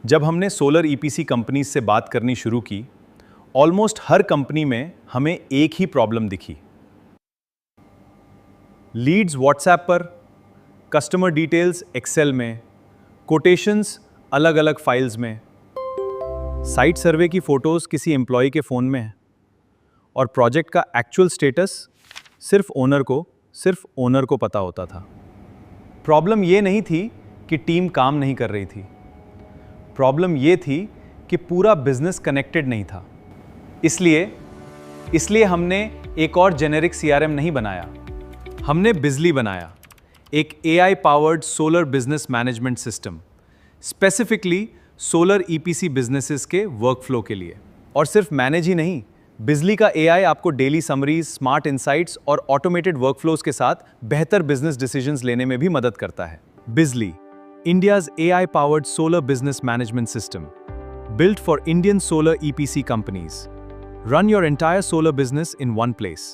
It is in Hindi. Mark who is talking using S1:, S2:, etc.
S1: जब हमने सोलर ईपीसी कंपनीज से बात करनी शुरू की, ऑलमोस्ट हर कंपनी में हमें एक ही प्रॉब्लम दिखी। लीड्स व्हाट्सएप पर, कस्टमर डिटेल्स एक्सेल में, कोटेशंस अलग अलग फाइल्स में, साइट सर्वे की फोटोज किसी एम्प्लॉय के फ़ोन में है, और प्रोजेक्ट का एक्चुअल स्टेटस सिर्फ ओनर को पता होता था। प्रॉब्लम ये नहीं थी कि टीम काम नहीं कर रही थी, प्रॉब्लम ये थी कि पूरा बिजनेस कनेक्टेड नहीं था। इसलिए हमने एक और जेनेरिक सीआरएम नहीं बनाया, हमने बिजली बनाया, एक AI-powered solar business management system, specifically solar EPC businesses के वर्कफ्लो के लिए। और सिर्फ मैनेज ही नहीं, बिजली का AI आपको डेली समरीज, स्मार्ट इनसाइट्स और ऑटोमेटेड वर्कफ्लोज के साथ बेहतर बिजनेस डिसीजंस लेने में भी मदद करता है। Bizlee, India's AI-powered solar business management system, built for Indian solar EPC companies. Run your entire solar business in one place.